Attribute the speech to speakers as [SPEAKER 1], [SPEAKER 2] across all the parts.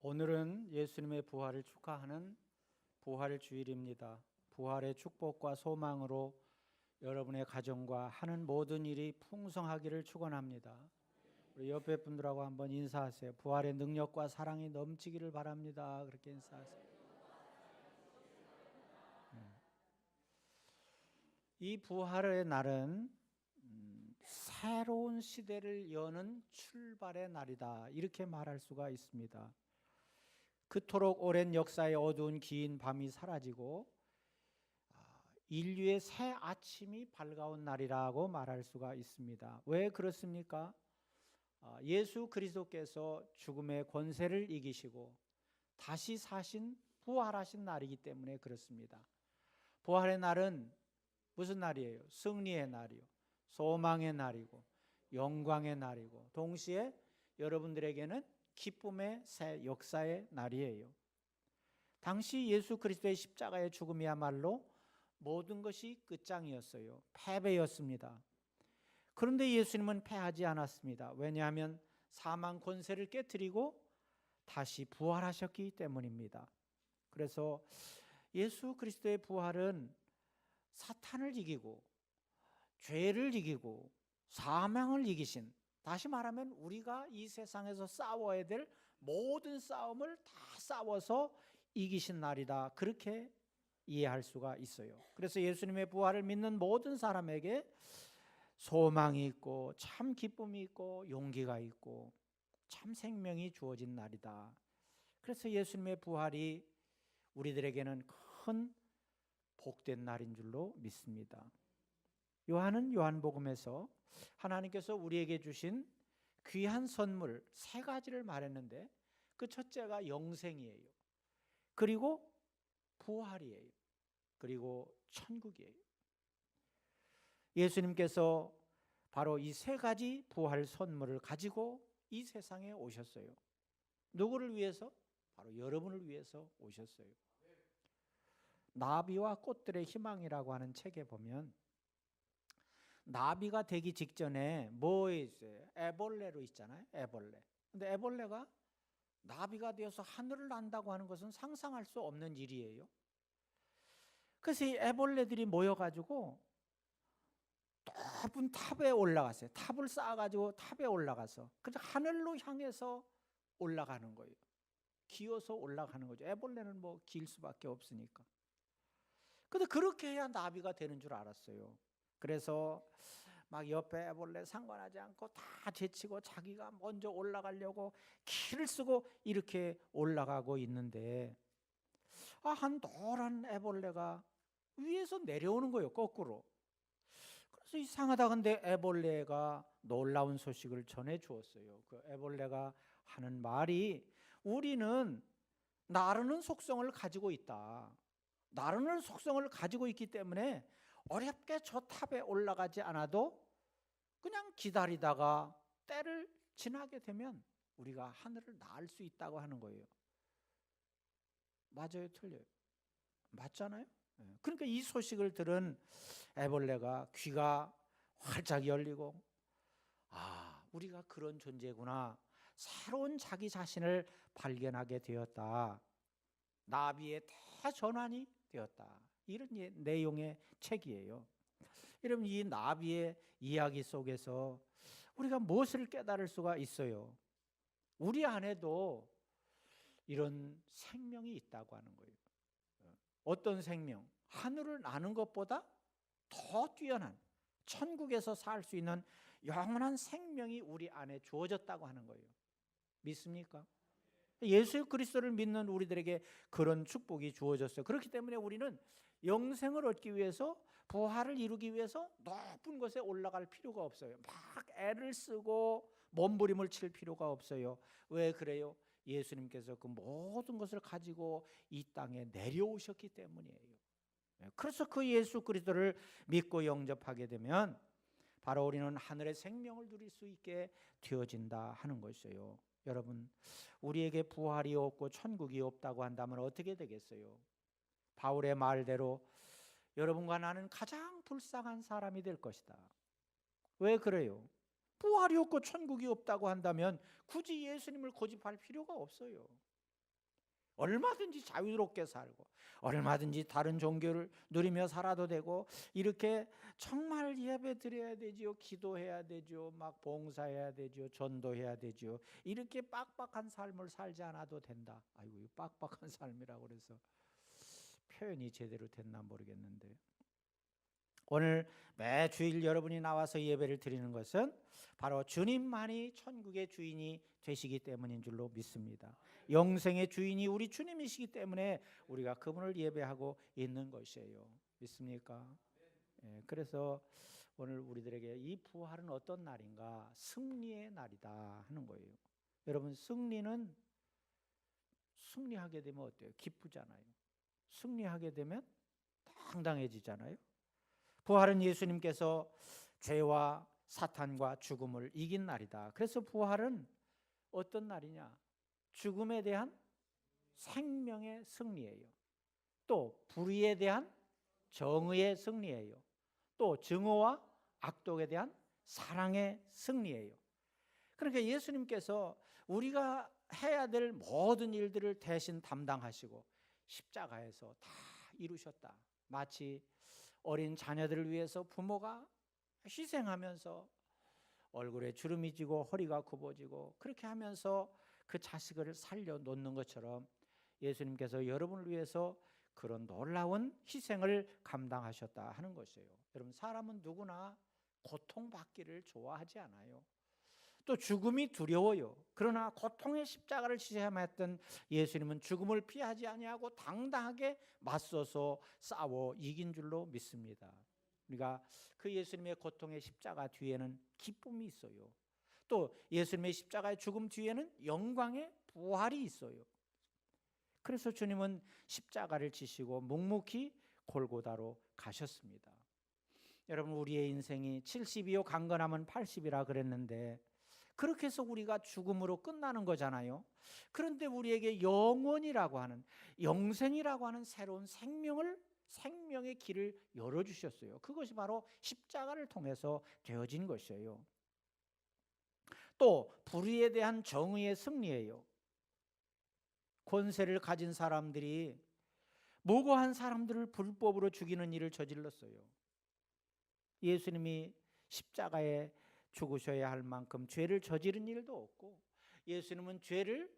[SPEAKER 1] 오늘은 예수님의 부활을 축하하는 부활 주일입니다. 부활의 축복과 소망으로 여러분의 가정과 하는 모든 일이 풍성하기를 축원합니다. 우리 옆에 분들하고 한번 인사하세요. 부활의 능력과 사랑이 넘치기를 바랍니다. 그렇게 인사하세요. 이 부활의 날은 새로운 시대를 여는 출발의 날이다. 이렇게 말할 수가 있습니다. 그토록 오랜 역사의 어두운 긴 밤이 사라지고 인류의 새 아침이 밝아온 날이라고 말할 수가 있습니다. 왜 그렇습니까? 예수 그리스도께서 죽음의 권세를 이기시고 다시 사신 부활하신 날이기 때문에 그렇습니다. 부활의 날은 무슨 날이에요? 승리의 날이요, 소망의 날이고 영광의 날이고 동시에 여러분들에게는 기쁨의 새 역사의 날이에요. 당시 예수 그리스도의 십자가의 죽음이야말로 모든 것이 끝장이었어요. 패배였습니다. 그런데 예수님은 패하지 않았습니다. 왜냐하면 사망 권세를 깨뜨리고 다시 부활하셨기 때문입니다. 그래서 예수 그리스도의 부활은 사탄을 이기고 죄를 이기고 사망을 이기신, 다시 말하면 우리가 이 세상에서 싸워야 될 모든 싸움을 다 싸워서 이기신 날이다. 그렇게 이해할 수가 있어요. 그래서 예수님의 부활을 믿는 모든 사람에게 소망이 있고 참 기쁨이 있고 용기가 있고 참 생명이 주어진 날이다. 그래서 예수님의 부활이 우리들에게는 큰 복된 날인 줄로 믿습니다. 요한은 요한복음에서 하나님께서 우리에게 주신 귀한 선물 세 가지를 말했는데 그 첫째가 영생이에요. 그리고 부활이에요. 그리고 천국이에요. 예수님께서 바로 이 세 가지 부활 선물을 가지고 이 세상에 오셨어요. 누구를 위해서? 바로 여러분을 위해서 오셨어요. 나비와 꽃들의 희망이라고 하는 책에 보면 나비가 되기 직전에 뭐 있어요? 애벌레로 있잖아요. 애벌레. 근데 애벌레가 나비가 되어서 하늘을 난다고 하는 것은 상상할 수 없는 일이에요. 그래서 이 애벌레들이 모여가지고 높은 탑에 올라갔어요. 탑을 쌓아가지고 탑에 올라가서 그래서 하늘로 향해서 올라가는 거예요. 기어서 올라가는 거죠. 애벌레는 뭐 길 수밖에 없으니까. 근데 그렇게 해야 나비가 되는 줄 알았어요. 그래서 막 옆에 애벌레 상관하지 않고 다 제치고 자기가 먼저 올라가려고 키를 쓰고 이렇게 올라가고 있는데 한 노란 애벌레가 위에서 내려오는 거예요. 거꾸로. 그래서 이상하다. 근데 애벌레가 놀라운 소식을 전해 주었어요. 그 애벌레가 하는 말이 우리는 나르는 속성을 가지고 있다. 나르는 속성을 가지고 있기 때문에 어렵게 저 탑에 올라가지 않아도 그냥 기다리다가 때를 지나게 되면 우리가 하늘을 날 수 있다고 하는 거예요. 맞아요, 틀려요? 맞잖아요. 그러니까 이 소식을 들은 애벌레가 귀가 활짝 열리고 우리가 그런 존재구나. 새로운 자기 자신을 발견하게 되었다. 나비의 대전환이 되었다. 이런 내용의 책이에요. 여러분, 이 나비의 이야기 속에서 우리가 무엇을 깨달을 수가 있어요? 우리 안에도 이런 생명이 있다고 하는 거예요. 어떤 생명? 하늘을 나는 것보다 더 뛰어난 천국에서 살 수 있는 영원한 생명이 우리 안에 주어졌다고 하는 거예요. 믿습니까? 예수 그리스도를 믿는 우리들에게 그런 축복이 주어졌어요. 그렇기 때문에 우리는 영생을 얻기 위해서, 부활을 이루기 위해서 높은 곳에 올라갈 필요가 없어요. 막 애를 쓰고 몸부림을 칠 필요가 없어요. 왜 그래요? 예수님께서 그 모든 것을 가지고 이 땅에 내려오셨기 때문이에요. 그래서 그 예수 그리스도를 믿고 영접하게 되면 바로 우리는 하늘의 생명을 누릴 수 있게 되어진다 하는 것이에요. 여러분, 우리에게 부활이 없고 천국이 없다고 한다면 어떻게 되겠어요? 바울의 말대로 여러분과 나는 가장 불쌍한 사람이 될 것이다. 왜 그래요? 부활이 없고 천국이 없다고 한다면 굳이 예수님을 고집할 필요가 없어요. 얼마든지 자유롭게 살고 얼마든지 다른 종교를 누리며 살아도 되고 이렇게 정말 예배 드려야 되지요. 기도해야 되죠. 막 봉사해야 되죠. 전도해야 되죠. 이렇게 빡빡한 삶을 살지 않아도 된다. 아이고, 이 빡빡한 삶이라고 그래서 표현이 제대로 됐나 모르겠는데, 오늘 매 주일 여러분이 나와서 예배를 드리는 것은 바로 주님만이 천국의 주인이 되시기 때문인 줄로 믿습니다. 영생의 주인이 우리 주님이시기 때문에 우리가 그분을 예배하고 있는 것이에요. 믿습니까? 그래서 오늘 우리들에게 이 부활은 어떤 날인가? 승리의 날이다 하는 거예요. 여러분, 승리하게 되면 어때요? 기쁘잖아요. 승리하게 되면 당당해지잖아요. 부활은 예수님께서 죄와 사탄과 죽음을 이긴 날이다. 그래서 부활은 어떤 날이냐? 죽음에 대한 생명의 승리예요. 또 불의에 대한 정의의 승리예요. 또 증오와 악독에 대한 사랑의 승리예요. 그러니까 예수님께서 우리가 해야 될 모든 일들을 대신 담당하시고 십자가에서 다 이루셨다. 마치 어린 자녀들을 위해서 부모가 희생하면서 얼굴에 주름이 지고 허리가 굽어지고 그렇게 하면서 그 자식을 살려놓는 것처럼 예수님께서 여러분을 위해서 그런 놀라운 희생을 감당하셨다 하는 것이에요. 여러분, 사람은 누구나 고통받기를 좋아하지 않아요. 또 죽음이 두려워요. 그러나 고통의 십자가를 지셔야만 했던 예수님은 죽음을 피하지 아니하고 당당하게 맞서서 싸워 이긴 줄로 믿습니다. 우리가 그 예수님의 고통의 십자가 뒤에는 기쁨이 있어요. 또 예수님의 십자가의 죽음 뒤에는 영광의 부활이 있어요. 그래서 주님은 십자가를 지시고 묵묵히 골고다로 가셨습니다. 여러분, 우리의 인생이 70이요 강건하면 80이라 그랬는데 그렇게 해서 우리가 죽음으로 끝나는 거잖아요. 그런데 우리에게 영원이라고 하는, 영생이라고 하는 새로운 생명의 길을 열어주셨어요. 그것이 바로 십자가를 통해서 되어진 것이에요. 또 불의에 대한 정의의 승리예요. 권세를 가진 사람들이 무고한 사람들을 불법으로 죽이는 일을 저질렀어요. 예수님이 십자가에 죽으셔야 할 만큼 죄를 저지른 일도 없고, 예수님은 죄를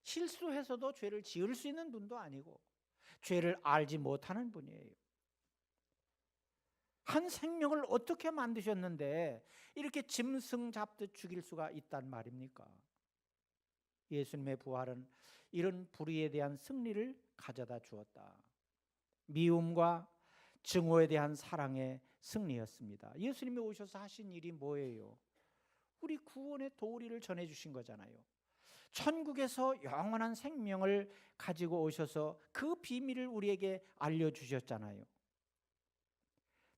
[SPEAKER 1] 실수해서도 죄를 지을 수 있는 분도 아니고 죄를 알지 못하는 분이에요. 한 생명을 어떻게 만드셨는데 이렇게 짐승 잡듯 죽일 수가 있단 말입니까? 예수님의 부활은 이런 불의에 대한 승리를 가져다 주었다. 미움과 증오에 대한 사랑의 승리였습니다. 예수님이 오셔서 하신 일이 뭐예요? 우리 구원의 도리를 전해주신 거잖아요. 천국에서 영원한 생명을 가지고 오셔서 그 비밀을 우리에게 알려주셨잖아요.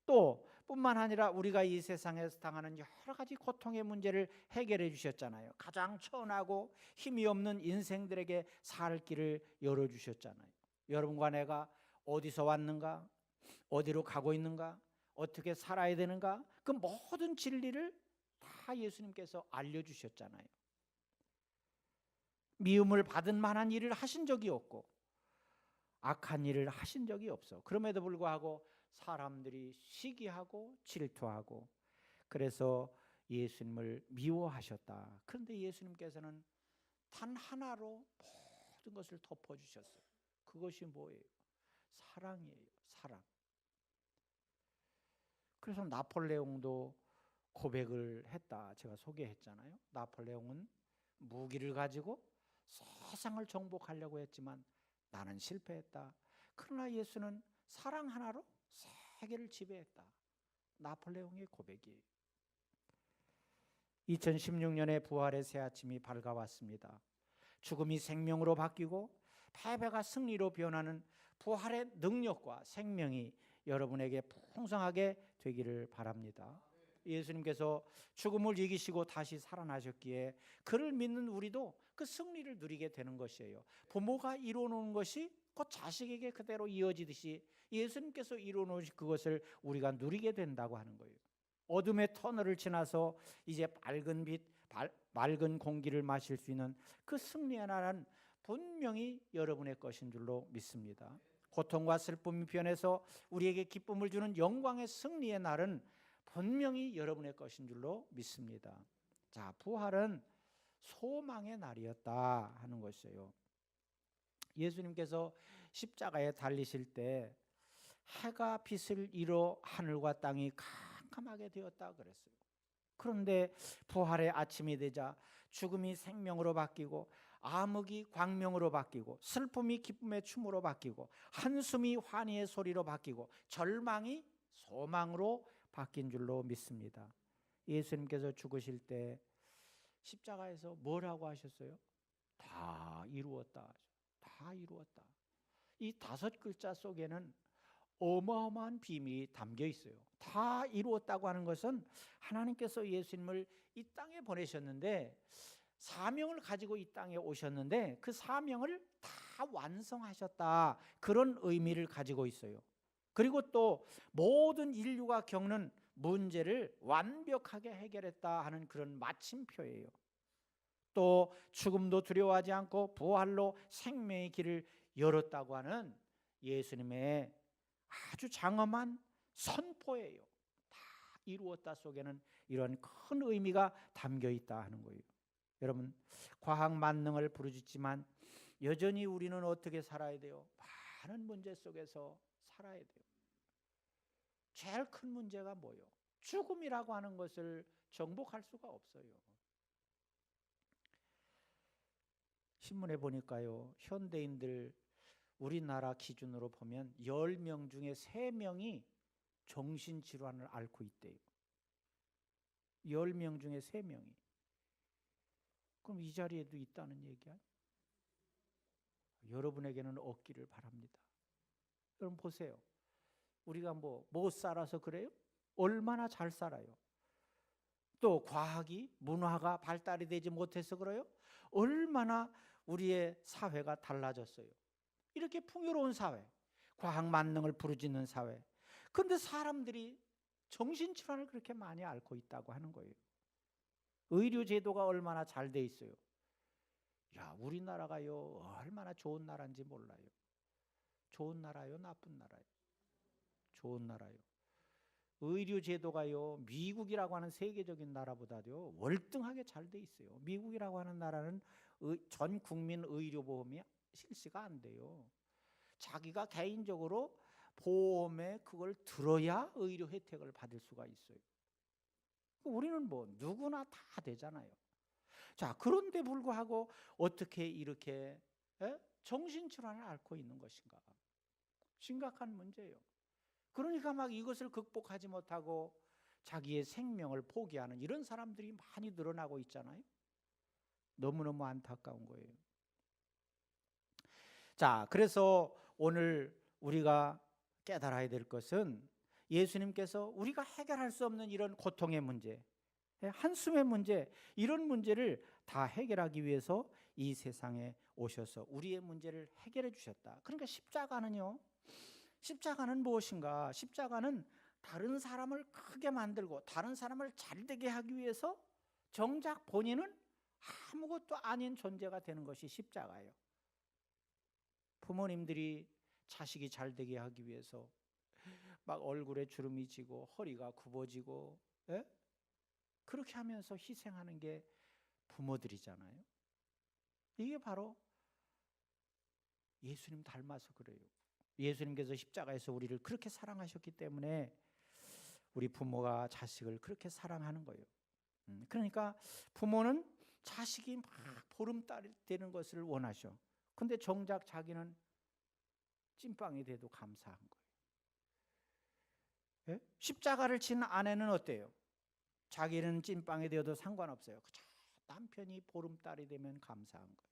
[SPEAKER 1] 또 뿐만 아니라 우리가 이 세상에서 당하는 여러 가지 고통의 문제를 해결해 주셨잖아요. 가장 천하고 힘이 없는 인생들에게 살 길을 열어주셨잖아요. 여러분과 내가 어디서 왔는가, 어디로 가고 있는가, 어떻게 살아야 되는가, 그 모든 진리를 다 예수님께서 알려주셨잖아요. 미움을 받은 만한 일을 하신 적이 없고 악한 일을 하신 적이 없어. 그럼에도 불구하고 사람들이 시기하고 질투하고 그래서 예수님을 미워하셨다. 그런데 예수님께서는 단 하나로 모든 것을 덮어주셨어요. 그것이 뭐예요? 사랑이에요. 사랑. 그래서 나폴레옹도 고백을 했다. 제가 소개했잖아요. 나폴레옹은 무기를 가지고 세상을 정복하려고 했지만 나는 실패했다. 그러나 예수는 사랑 하나로 세계를 지배했다. 나폴레옹의 고백이에요. 2016년에 부활의 새 아침이 밝아왔습니다. 죽음이 생명으로 바뀌고 패배가 승리로 변하는 부활의 능력과 생명이 여러분에게 풍성하게 되기를 바랍니다. 예수님께서 죽음을 이기시고 다시 살아나셨기에 그를 믿는 우리도 그 승리를 누리게 되는 것이에요. 부모가 이루어놓은 것이 곧 자식에게 그대로 이어지듯이 예수님께서 이루어놓으신 그것을 우리가 누리게 된다고 하는 거예요. 어둠의 터널을 지나서 이제 밝은 빛, 맑은 공기를 마실 수 있는 그 승리의 나라는 분명히 여러분의 것인 줄로 믿습니다. 고통과 슬픔이 변해서 우리에게 기쁨을 주는 영광의 승리의 날은 분명히 여러분의 것인 줄로 믿습니다. 자, 부활은 소망의 날이었다 하는 것이에요. 예수님께서 십자가에 달리실 때 해가 빛을 잃어 하늘과 땅이 캄캄하게 되었다 그랬어요. 그런데 부활의 아침이 되자 죽음이 생명으로 바뀌고 암흑이 광명으로 바뀌고 슬픔이 기쁨의 춤으로 바뀌고 한숨이 환희의 소리로 바뀌고 절망이 소망으로 바뀐 줄로 믿습니다. 예수님께서 죽으실 때 십자가에서 뭐라고 하셨어요? 다 이루었다. 다 이루었다. 이 5글자 속에는 어마어마한 비밀이 담겨 있어요. 다 이루었다고 하는 것은 하나님께서 예수님을 이 땅에 보내셨는데 사명을 가지고 이 땅에 오셨는데 그 사명을 다 완성하셨다, 그런 의미를 가지고 있어요. 그리고 또 모든 인류가 겪는 문제를 완벽하게 해결했다 하는 그런 마침표예요. 또 죽음도 두려워하지 않고 부활로 생명의 길을 열었다고 하는 예수님의 아주 장엄한 선포예요. 다 이루었다 속에는 이런 큰 의미가 담겨 있다 하는 거예요. 여러분, 과학 만능을 부르짖지만 여전히 우리는 어떻게 살아야 돼요? 많은 문제 속에서 살아야 돼요. 제일 큰 문제가 뭐예요? 죽음이라고 하는 것을 정복할 수가 없어요. 신문에 보니까요, 현대인들 우리나라 기준으로 보면 10명 중에 3명이 정신질환을 앓고 있대요. 10명 중에 3명이. 그럼 이 자리에도 있다는 얘기야? 여러분에게는 없기를 바랍니다. 여러분 보세요. 우리가 못 살아서 그래요? 얼마나 잘 살아요. 또 과학이, 문화가 발달이 되지 못해서 그래요? 얼마나 우리의 사회가 달라졌어요. 이렇게 풍요로운 사회, 과학 만능을 부르짖는 사회. 그런데 사람들이 정신질환을 그렇게 많이 앓고 있다고 하는 거예요. 의료 제도가 얼마나 잘 돼 있어요. 야, 우리나라가요 얼마나 좋은 나라인지 몰라요. 좋은 나라요, 나쁜 나라요? 좋은 나라요. 의료 제도가요 미국이라고 하는 세계적인 나라보다도 월등하게 잘 돼 있어요. 미국이라고 하는 나라는 전 국민 의료보험이 실시가 안 돼요. 자기가 개인적으로 보험에 그걸 들어야 의료 혜택을 받을 수가 있어요. 우리는 누구나 다 되잖아요. 자, 그런데 불구하고 어떻게 이렇게 정신질환을 앓고 있는 것인가? 심각한 문제예요. 그러니까 막 이것을 극복하지 못하고 자기의 생명을 포기하는 이런 사람들이 많이 늘어나고 있잖아요. 너무너무 안타까운 거예요. 자, 그래서 오늘 우리가 깨달아야 될 것은 예수님께서 우리가 해결할 수 없는 이런 고통의 문제, 한숨의 문제, 이런 문제를 다 해결하기 위해서 이 세상에 오셔서 우리의 문제를 해결해 주셨다. 그러니까 십자가는 무엇인가? 십자가는 다른 사람을 크게 만들고 다른 사람을 잘되게 하기 위해서 정작 본인은 아무것도 아닌 존재가 되는 것이 십자가예요. 부모님들이 자식이 잘되게 하기 위해서 막 얼굴에 주름이 지고 허리가 굽어지고 그렇게 하면서 희생하는 게 부모들이잖아요. 이게 바로 예수님 닮아서 그래요. 예수님께서 십자가에서 우리를 그렇게 사랑하셨기 때문에 우리 부모가 자식을 그렇게 사랑하는 거예요. 그러니까 부모는 자식이 막 보름달이 되는 것을 원하셔. 근데 정작 자기는 찐빵이 돼도 감사한 거예요. 십자가를 친 아내는 어때요? 자기는 찐빵이 되어도 상관없어요. 그저 남편이 보름달이 되면 감사한 거예요.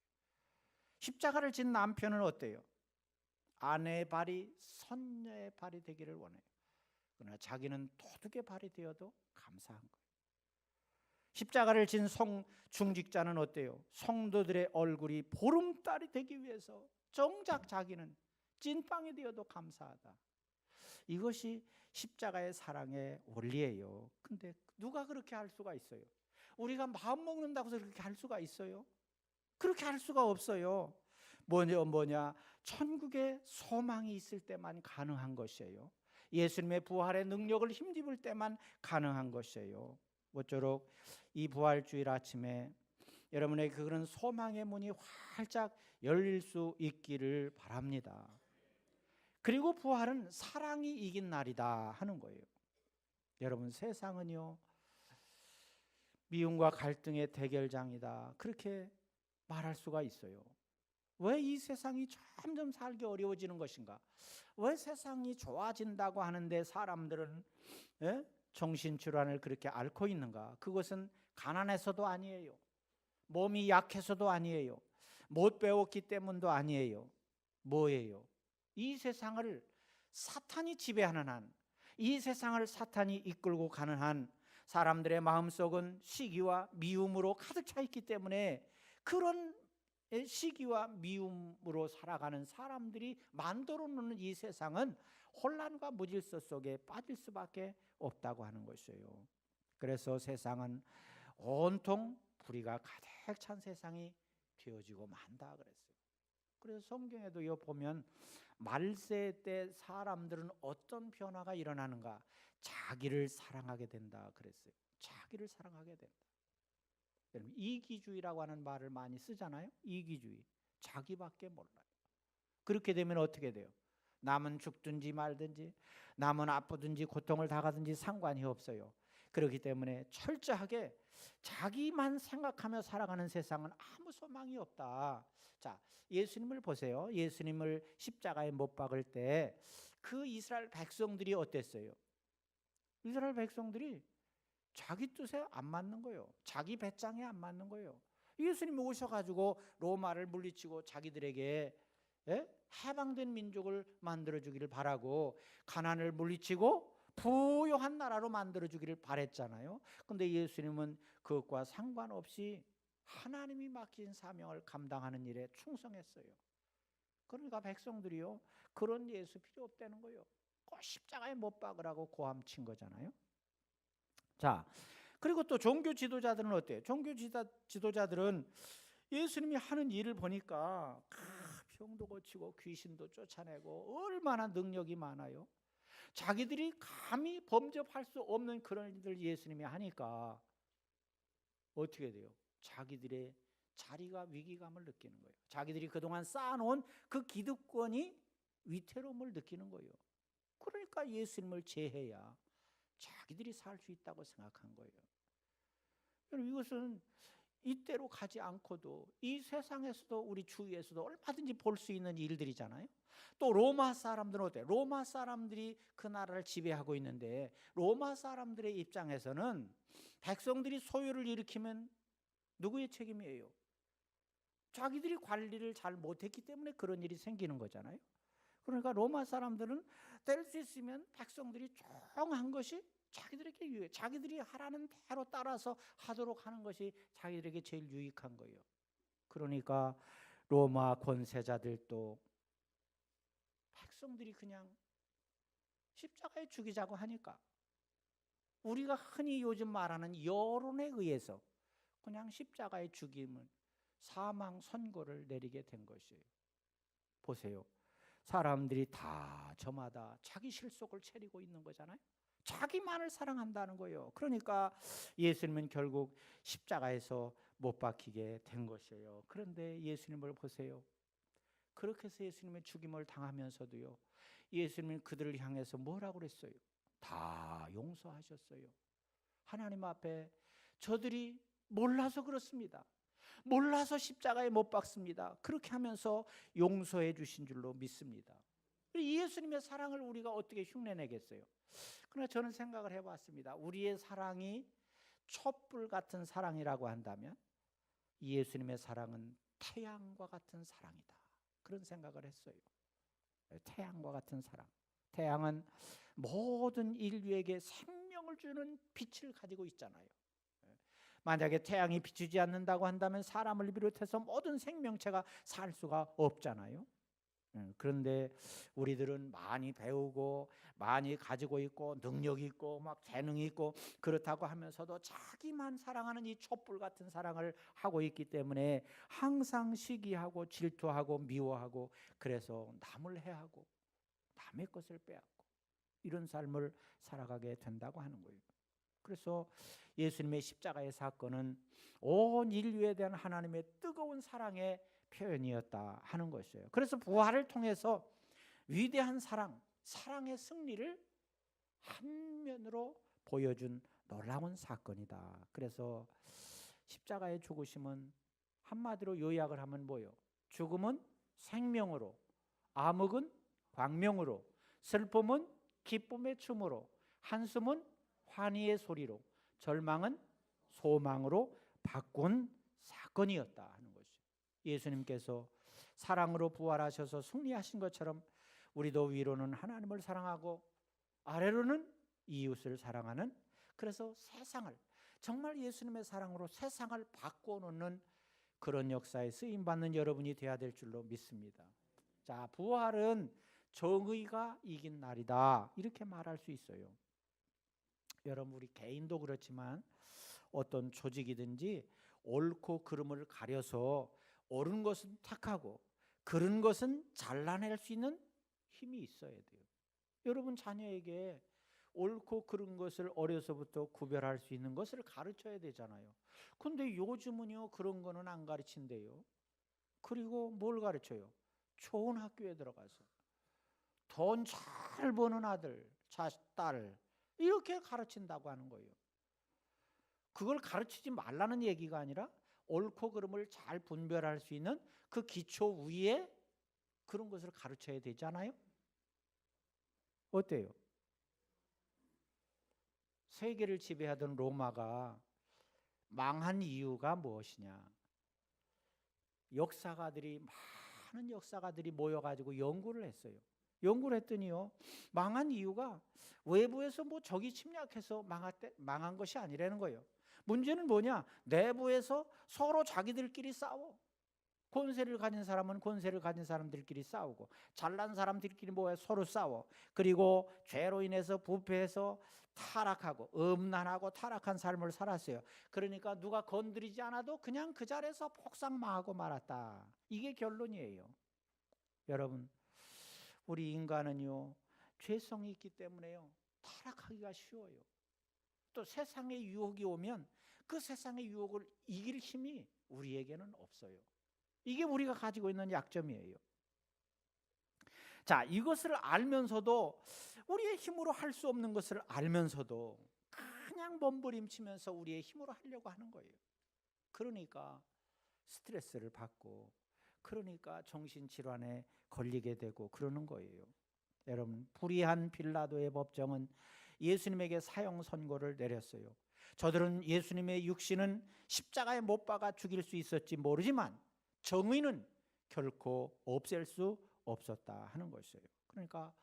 [SPEAKER 1] 십자가를 진 남편은 어때요? 아내의 발이 선녀의 발이 되기를 원해요. 그러나 자기는 도둑의 발이 되어도 감사한 거예요. 십자가를 진 중직자는 어때요? 성도들의 얼굴이 보름달이 되기 위해서 정작 자기는 찐빵이 되어도 감사하다. 이것이 십자가의 사랑의 원리예요. 근데 누가 그렇게 할 수가 있어요? 우리가 마음 먹는다고 해서 그렇게 할 수가 있어요? 그렇게 할 수가 없어요. 뭐냐? 천국에 소망이 있을 때만 가능한 것이에요. 예수님의 부활의 능력을 힘입을 때만 가능한 것이에요. 모쪼록 이 부활주일 아침에 여러분에게 그런 소망의 문이 활짝 열릴 수 있기를 바랍니다. 그리고 부활은 사랑이 이긴 날이다 하는 거예요. 여러분, 세상은요, 미움과 갈등의 대결장이다, 그렇게 말할 수가 있어요. 왜 이 세상이 점점 살기 어려워지는 것인가? 왜 세상이 좋아진다고 하는데 사람들은 정신질환을 그렇게 앓고 있는가? 그것은 가난해서도 아니에요. 몸이 약해서도 아니에요. 못 배웠기 때문도 아니에요. 뭐예요? 이 세상을 사탄이 지배하는 한, 이 세상을 사탄이 이끌고 가는 한 사람들의 마음속은 시기와 미움으로 가득 차 있기 때문에 그런 시기와 미움으로 살아가는 사람들이 만들어 놓는 이 세상은 혼란과 무질서 속에 빠질 수밖에 없다고 하는 것이에요. 그래서 세상은 온통 불의가 가득 찬 세상이 되어지고 만다 그랬어요. 그래서 성경에도 보면 말세 때 사람들은 어떤 변화가 일어나는가? 자기를 사랑하게 된다 그랬어요. 자기를 사랑하게 된다. 여러분, 이기주의라고 하는 말을 많이 쓰잖아요. 이기주의, 자기밖에 몰라요. 그렇게 되면 어떻게 돼요? 남은 죽든지 말든지, 남은 아프든지 고통을 당하든지 상관이 없어요. 그렇기 때문에 철저하게 자기만 생각하며 살아가는 세상은 아무 소망이 없다. 자, 예수님을 보세요. 예수님을 십자가에 못 박을 때 그 이스라엘 백성들이 어땠어요? 이스라엘 백성들이 자기 뜻에 안 맞는 거예요. 자기 배짱에 안 맞는 거예요. 예수님이 오셔가지고 로마를 물리치고 자기들에게 해방된 민족을 만들어주기를 바라고 가난을 물리치고 부유한 나라로 만들어주기를 바랬잖아요. 그런데 예수님은 그것과 상관없이 하나님이 맡긴 사명을 감당하는 일에 충성했어요. 그러니까 백성들이요, 그런 예수 필요 없다는 거예요. 꼭 십자가에 못 박으라고 고함친 거잖아요. 자, 그리고 또 종교 지도자들은 어때요? 종교 지도자들은 예수님이 하는 일을 보니까 병도 고치고 귀신도 쫓아내고 얼마나 능력이 많아요. 자기들이 감히 범접할 수 없는 그런 일들 예수님이 하니까 어떻게 돼요? 자기들의 자리가 위기감을 느끼는 거예요. 자기들이 그동안 쌓아놓은 그 기득권이 위태로움을 느끼는 거예요. 그러니까 예수님을 제해야 자기들이 살 수 있다고 생각한 거예요. 여러분, 이것은 이때로 가지 않고도 이 세상에서도 우리 주위에서도 얼마든지 볼 수 있는 일들이잖아요. 또 로마 사람들은 어때요? 로마 사람들이 그 나라를 지배하고 있는데 로마 사람들의 입장에서는 백성들이 소요를 일으키면 누구의 책임이에요? 자기들이 관리를 잘 못했기 때문에 그런 일이 생기는 거잖아요. 그러니까 로마 사람들은 될 수 있으면 백성들이 조용한 것이 자기들에게 유익, 자기들이 하라는 대로 따라서 하도록 하는 것이 자기들에게 제일 유익한 거예요. 그러니까 로마 권세자들도 백성들이 그냥 십자가에 죽이자고 하니까 우리가 흔히 요즘 말하는 여론에 의해서 그냥 십자가에 죽임을 사망 선고를 내리게 된 것이에요. 보세요. 사람들이 다 저마다 자기 실속을 차리고 있는 거잖아요. 자기만을 사랑한다는 거예요. 그러니까 예수님은 결국 십자가에서 못 박히게 된 것이에요. 그런데 예수님을 보세요. 그렇게 해서 예수님의 죽임을 당하면서도요, 예수님은 그들을 향해서 뭐라고 그랬어요? 다 용서하셨어요. 하나님 앞에 저들이 몰라서 그렇습니다. 몰라서 십자가에 못 박습니다. 그렇게 하면서 용서해 주신 줄로 믿습니다. 예수님의 사랑을 우리가 어떻게 흉내내겠어요? 그러나 저는 생각을 해봤습니다. 우리의 사랑이 촛불 같은 사랑이라고 한다면 예수님의 사랑은 태양과 같은 사랑이다. 그런 생각을 했어요. 태양과 같은 사랑. 태양은 모든 인류에게 생명을 주는 빛을 가지고 있잖아요. 만약에 태양이 비추지 않는다고 한다면 사람을 비롯해서 모든 생명체가 살 수가 없잖아요. 그런데 우리들은 많이 배우고 많이 가지고 있고 능력이 있고 막 재능이 있고 그렇다고 하면서도 자기만 사랑하는 이 촛불 같은 사랑을 하고 있기 때문에 항상 시기하고 질투하고 미워하고, 그래서 남을 해하고 남의 것을 빼앗고 이런 삶을 살아가게 된다고 하는 거예요. 그래서 예수님의 십자가의 사건은 온 인류에 대한 하나님의 뜨거운 사랑의 표현이었다 하는 것이에요. 그래서 부활을 통해서 위대한 사랑의 승리를 한면으로 보여준 놀라운 사건이다. 그래서 십자가의 죽으심은 한마디로 요약을 하면 뭐예요? 죽음은 생명으로, 암흑은 광명으로, 슬픔은 기쁨의 춤으로, 한숨은 환희의 소리로, 절망은 소망으로 바꾼 사건이었다 하는 것이죠. 예수님께서 사랑으로 부활하셔서 승리하신 것처럼 우리도 위로는 하나님을 사랑하고 아래로는 이웃을 사랑하는, 그래서 세상을 정말 예수님의 사랑으로 세상을 바꿔놓는 그런 역사에 쓰임받는 여러분이 되어야 될 줄로 믿습니다. 자, 부활은 정의가 이긴 날이다 이렇게 말할 수 있어요. 여러분, 우리 개인도 그렇지만 어떤 조직이든지 옳고 그름을 가려서 옳은 것은 택하고 그른 것은 잘라낼 수 있는 힘이 있어야 돼요. 여러분 자녀에게 옳고 그른 것을 어려서부터 구별할 수 있는 것을 가르쳐야 되잖아요. 근데 요즘은요 그런 거는 안 가르친대요. 그리고 뭘 가르쳐요? 좋은 학교에 들어가서 돈 잘 버는 아들, 딸 이렇게 가르친다고 하는 거예요. 그걸 가르치지 말라는 얘기가 아니라 옳고 그름을 잘 분별할 수 있는 그 기초 위에 그런 것을 가르쳐야 되잖아요. 어때요? 세계를 지배하던 로마가 망한 이유가 무엇이냐? 많은 역사가들이 모여가지고 연구를 했어요. 연구를 했더니요, 망한 이유가 외부에서 뭐 적이 침략해서 망한 것이 아니라는 거예요. 문제는 뭐냐? 내부에서 서로 자기들끼리 싸워. 권세를 가진 사람은 권세를 가진 사람들끼리 싸우고, 잘난 사람들끼리 모여 서로 싸워. 그리고 죄로 인해서 부패해서 타락하고 음란하고 타락한 삶을 살았어요. 그러니까 누가 건드리지 않아도 그냥 그 자리에서 폭삭망하고 말았다. 이게 결론이에요. 여러분, 우리 인간은요 죄성이 있기 때문에요 타락하기가 쉬워요. 또 세상의 유혹이 오면 그 세상의 유혹을 이길 힘이 우리에게는 없어요. 이게 우리가 가지고 있는 약점이에요. 자, 이것을 알면서도, 우리의 힘으로 할 수 없는 것을 알면서도 그냥 몸부림치면서 우리의 힘으로 하려고 하는 거예요. 그러니까 스트레스를 받고, 그러니까 정신질환에 걸리게 되고 그러는 거예요. 여러분, 불의한 빌라도의 법정은 예수님에게 사형 선고를 내렸어요. 저들은 예수님의 육신은 십자가에 못 박아 죽일 수 있었지 모르지만 정의는 결코 없앨 수 없었다 하는 것이에요. 그러니까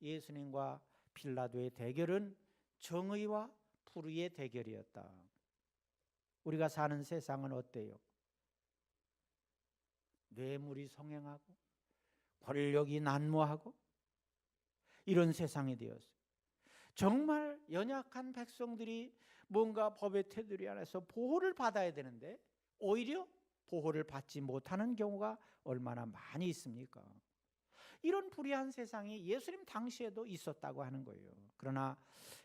[SPEAKER 1] 예수님과 빌라도의 대결은 정의와 불의의 대결이었다. 우리가 사는 세상은 어때요? 뇌물이 성행하고 권력이 난무하고 이런 세상이 되었어요. 정말 연약한 백성들이 뭔가 법의 테두리 안에서 보호를 받아야 되는데 오히려 보호를 받지 못하는 경우가 얼마나 많이 있습니까? 이런 불의한 세상이 예수님 당시에도 있었다고 하는 거예요. 그러나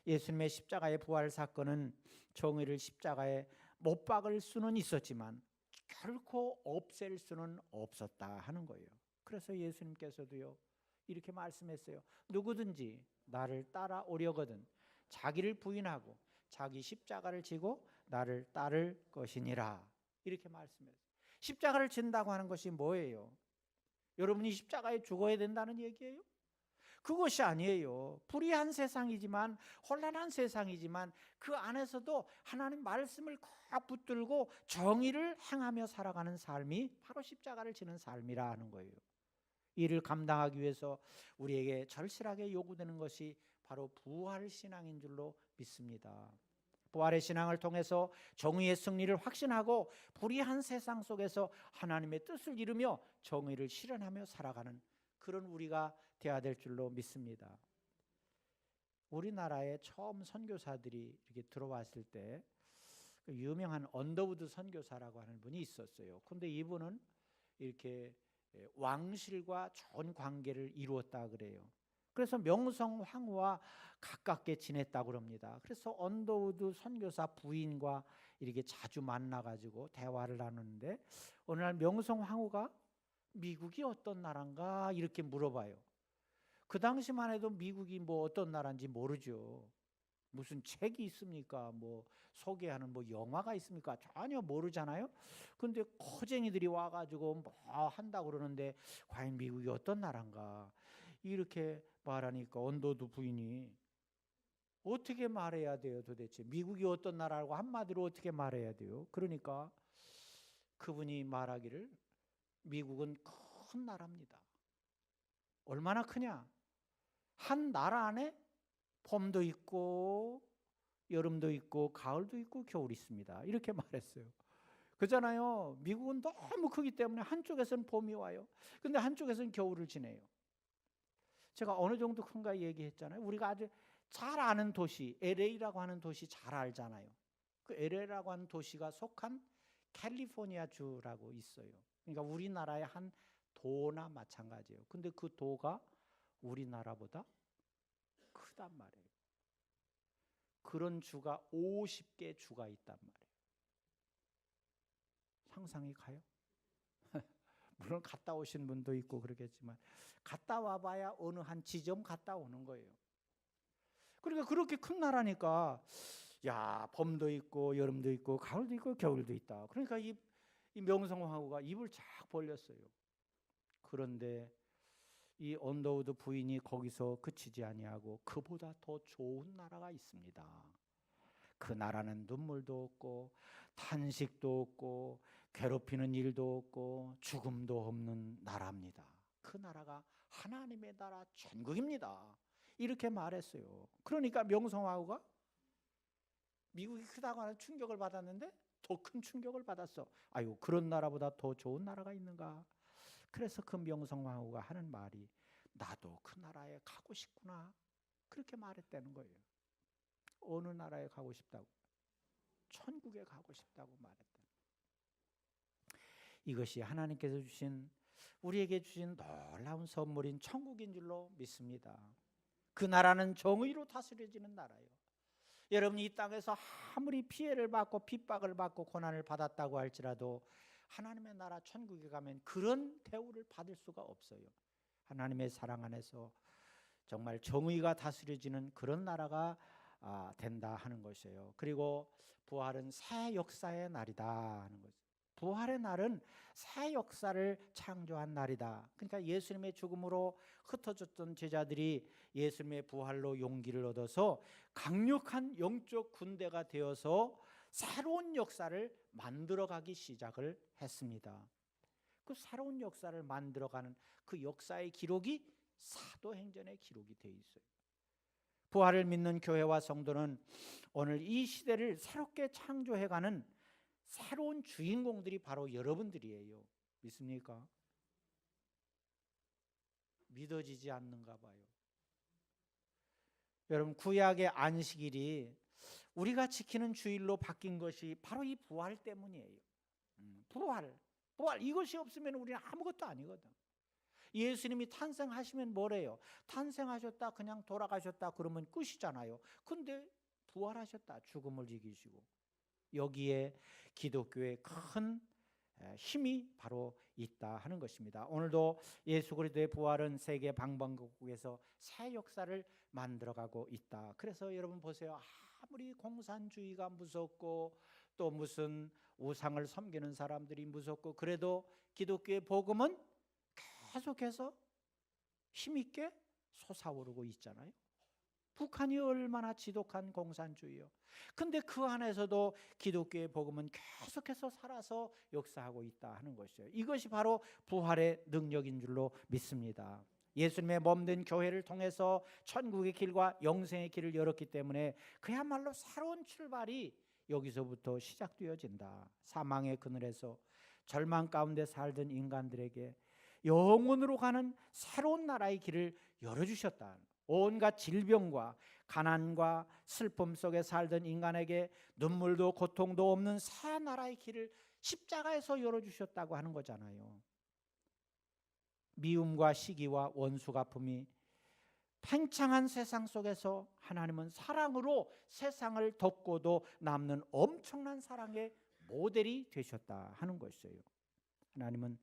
[SPEAKER 1] 예수님의 십자가의 부활 사건은 정의를 십자가에 못 박을 수는 있었지만 결코 없앨 수는 없었다 하는 거예요. 그래서 예수님께서도요 이렇게 말씀했어요. 누구든지 나를 따라오려거든 자기를 부인하고 자기 십자가를 지고 나를 따를 것이니라 이렇게 말씀했어요. 십자가를 진다고 하는 것이 뭐예요? 여러분이 십자가에 죽어야 된다는 얘기예요? 그것이 아니에요. 불의한 세상이지만, 혼란한 세상이지만 그 안에서도 하나님 말씀을 꼭 붙들고 정의를 행하며 살아가는 삶이 바로 십자가를 지는 삶이라 하는 거예요. 이를 감당하기 위해서 우리에게 절실하게 요구되는 것이 바로 부활 신앙인 줄로 믿습니다. 부활의 신앙을 통해서 정의의 승리를 확신하고 불의한 세상 속에서 하나님의 뜻을 이루며 정의를 실현하며 살아가는 그런 우리가 되어야 될 줄로 믿습니다. 우리나라에 처음 선교사들이 이렇게 들어왔을 때 유명한 언더우드 선교사라고 하는 분이 있었어요. 근데 이분은 이렇게 왕실과 좋은 관계를 이루었다 그래요. 그래서 명성황후와 가깝게 지냈다고 그럽니다. 그래서 언더우드 선교사 부인과 이렇게 자주 만나가지고 대화를 나누는데 어느 날 명성황후가 미국이 어떤 나라인가 이렇게 물어봐요. 그 당시만 해도 미국이 뭐 어떤 나라인지 모르죠. 무슨 책이 있습니까? 뭐 소개하는 뭐 영화가 있습니까? 전혀 모르잖아요. 근데 코쟁이들이 와가지고 뭐 한다고 그러는데 과연 미국이 어떤 나라인가 이렇게 말하니까 언더우드 부인이 어떻게 말해야 돼요 도대체? 미국이 어떤 나라라고 한마디로 어떻게 말해야 돼요? 그러니까 그분이 말하기를 미국은 큰 나라입니다. 얼마나 크냐? 한 나라 안에 봄도 있고 여름도 있고 가을도 있고 겨울이 있습니다. 이렇게 말했어요. 그잖아요. 미국은 너무 크기 때문에 한쪽에서는 봄이 와요. 근데 한쪽에서는 겨울을 지내요. 제가 어느 정도 큰가 얘기했잖아요. 우리가 아주 잘 아는 도시 LA라고 하는 도시 잘 알잖아요. 그 LA라고 하는 도시가 속한 캘리포니아 주라고 있어요. 그러니까 우리나라의 한 도나 마찬가지예요. 근데 그 도가 우리나라보다 크단 말이에요. 그런 주가 50개 주가 있단 말이에요. 상상이 가요? 물론 갔다 오신 분도 있고 그러겠지만 갔다 와봐야 어느 한 지점 갔다 오는 거예요. 그러니까 그렇게 큰 나라니까 야 봄도 있고 여름도 있고 가을도 있고 겨울도 있다. 그러니까 이 명성황후가 입을 쫙 벌렸어요. 그런데 이 언더우드 부인이 거기서 그치지 아니하고 그보다 더 좋은 나라가 있습니다. 그 나라는 눈물도 없고 탄식도 없고 괴롭히는 일도 없고 죽음도 없는 나라입니다. 그 나라가 하나님의 나라 천국입니다. 이렇게 말했어요. 그러니까 명성황후가 미국이 크다고 하는 충격을 받았는데 더 큰 충격을 받았어. 아유 그런 나라보다 더 좋은 나라가 있는가? 그래서 그 명성황후가 하는 말이 나도 그 나라에 가고 싶구나. 그렇게 말했다는 거예요. 어느 나라에 가고 싶다고? 천국에 가고 싶다고 말했다. 이것이 하나님께서 주신 우리에게 주신 놀라운 선물인 천국인 줄로 믿습니다. 그 나라는 정의로 다스려지는 나라예요. 여러분이 이 땅에서 아무리 피해를 받고 핍박을 받고 고난을 받았다고 할지라도 하나님의 나라 천국에 가면 그런 대우를 받을 수가 없어요. 하나님의 사랑 안에서 정말 정의가 다스려지는 그런 나라가 된다 하는 것이에요. 그리고 부활은 새 역사의 날이다 하는 거죠. 부활의 날은 새 역사를 창조한 날이다. 그러니까 예수님의 죽음으로 흩어졌던 제자들이 예수님의 부활로 용기를 얻어서 강력한 영적 군대가 되어서 새로운 역사를 만들어가기 시작을 했습니다. 그 새로운 역사를 만들어가는 그 역사의 기록이 사도행전의 기록이 되어 있어요. 부활을 믿는 교회와 성도는 오늘 이 시대를 새롭게 창조해가는 새로운 주인공들이 바로 여러분들이에요. 믿습니까? 믿어지지 않는가 봐요. 여러분 구약의 안식일이 우리가 지키는 주일로 바뀐 것이 바로 이 부활 때문이에요. 부활 이것이 없으면 우리는 아무것도 아니거든. 예수님이 탄생하시면 뭐래요? 탄생하셨다 그냥 돌아가셨다 그러면 끝이잖아요. 근데 부활하셨다 죽음을 이기시고 여기에 기독교의 큰 힘이 바로 있다 하는 것입니다. 오늘도 예수 그리스도의 부활은 세계 방방곡곡에서 새 역사를 만들어가고 있다. 그래서 여러분 보세요. 아무리 공산주의가 무섭고 또 무슨 우상을 섬기는 사람들이 무섭고 그래도 기독교의 복음은 계속해서 힘있게 솟아오르고 있잖아요. 북한이 얼마나 지독한 공산주의요. 근데 그 안에서도 기독교의 복음은 계속해서 살아서 역사하고 있다 하는 것이에요. 이것이 바로 부활의 능력인 줄로 믿습니다. 예수님의 몸된 교회를 통해서 천국의 길과 영생의 길을 열었기 때문에 그야말로 새로운 출발이 여기서부터 시작되어진다. 사망의 그늘에서 절망 가운데 살던 인간들에게 영원으로 가는 새로운 나라의 길을 열어주셨다. 온갖 질병과 가난과 슬픔 속에 살던 인간에게 눈물도 고통도 없는 새 나라의 길을 십자가에서 열어주셨다고 하는 거잖아요. 미움과 시기와 원수 갚음이 팽창한 세상 속에서 하나님은 사랑으로 세상을 덮고도 남는 엄청난 사랑의 모델이 되셨다 하는 것이에요. 하나님은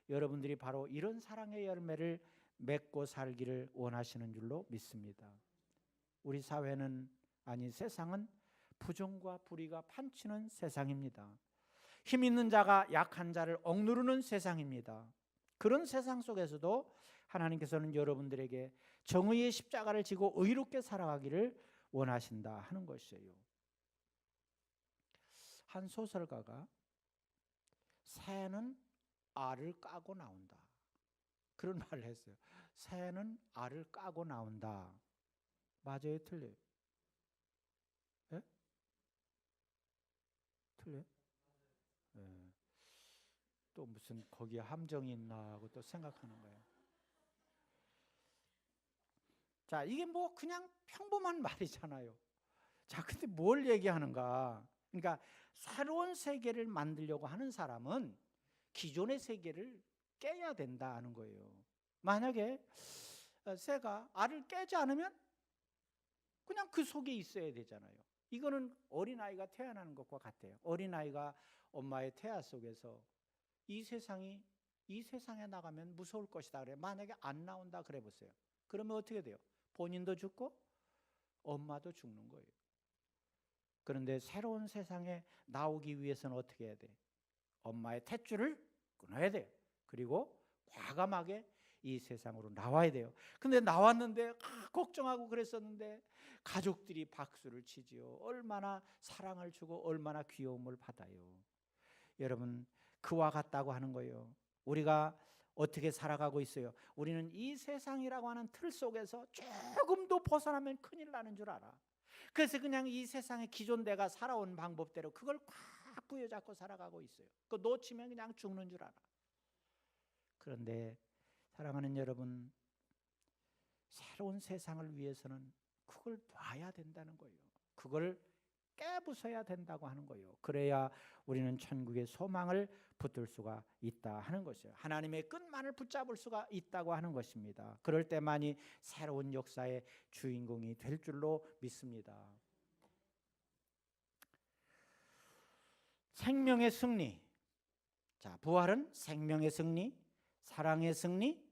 [SPEAKER 1] 여러분들이 바로 이런 사랑의 열매를 맺고 살기를 원하시는 줄로 믿습니다. 우리 사회는, 아니 세상은 부정과 불의가 판치는 세상입니다. 힘 있는 자가 약한 자를 억누르는 세상입니다. 그런 세상 속에서도 하나님께서는 여러분들에게 정의의 십자가를 지고 의롭게 살아가기를 원하신다 하는 것이에요. 한 소설가가 새는 알을 까고 나온다, 그런 말을 했어요. 새는 알을 까고 나온다. 맞아요, 틀려요? 예? 틀려요? 예. 또 무슨 거기에 함정이 있나 하고 또 생각하는 거예요. 자, 이게 뭐 그냥 평범한 말이잖아요. 자, 근데 뭘 얘기하는가? 그러니까 새로운 세계를 만들려고 하는 사람은 기존의 세계를 깨야 된다는 거예요. 만약에 새가 알을 깨지 않으면 그냥 그 속에 있어야 되잖아요. 이거는 어린아이가 태어나는 것과 같아요. 어린아이가 엄마의 태아 속에서 이 세상에 나가면 무서울 것이다 그래. 만약에 안 나온다 그래 보세요. 그러면 어떻게 돼요? 본인도 죽고 엄마도 죽는 거예요. 그런데 새로운 세상에 나오기 위해서는 어떻게 해야 돼? 엄마의 탯줄을 끊어야 돼요. 그리고 과감하게 이 세상으로 나와야 돼요. 근데 나왔는데 걱정하고 그랬었는데 가족들이 박수를 치지요. 얼마나 사랑을 주고 얼마나 귀여움을 받아요. 여러분, 그와 같다고 하는 거예요. 우리가 어떻게 살아가고 있어요? 우리는 이 세상이라고 하는 틀 속에서 조금도 벗어나면 큰일 나는 줄 알아. 그래서 그냥 이 세상에 기존 내가 살아온 방법대로 그걸 꽉 부여잡고 살아가고 있어요. 그거 놓치면 그냥 죽는 줄 알아. 그런데 사랑하는 여러분, 새로운 세상을 위해서는 그걸 놔야 된다는 거예요. 그걸 깨부숴야 된다고 하는 거예요. 그래야 우리는 천국의 소망을 붙들 수가 있다 하는 것이에요. 하나님의 끝만을 붙잡을 수가 있다고 하는 것입니다. 그럴 때만이 새로운 역사의 주인공이 될 줄로 믿습니다. 생명의 승리. 자, 부활은 생명의 승리, 사랑의 승리,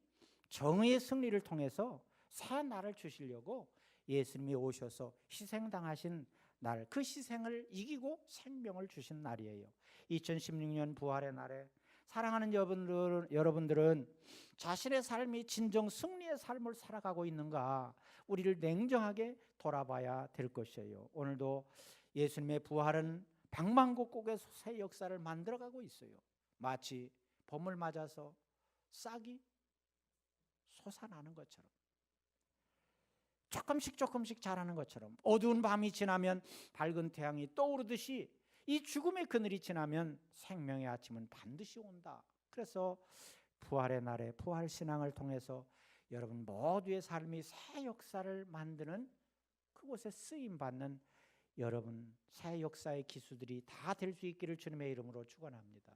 [SPEAKER 1] 정의의 승리를 통해서 새 날을 주시려고 예수님이 오셔서 희생당하신 날, 그 희생을 이기고 생명을 주신 날이에요. 2016년 부활의 날에 사랑하는 여러분들은 자신의 삶이 진정 승리의 삶을 살아가고 있는가, 우리를 냉정하게 돌아봐야 될 것이에요. 오늘도 예수님의 부활은 방방곡곡에서 새 역사를 만들어가고 있어요. 마치 봄을 맞아서 싹이 솟아나는 것처럼, 조금씩 자라는 것처럼, 어두운 밤이 지나면 밝은 태양이 떠오르듯이 이 죽음의 그늘이 지나면 생명의 아침은 반드시 온다. 그래서 부활의 날에 부활 신앙을 통해서 여러분 모두의 삶이 새 역사를 만드는 그곳에 쓰임 받는 여러분 새 역사의 기수들이 다 될 수 있기를 주님의 이름으로 축원합니다.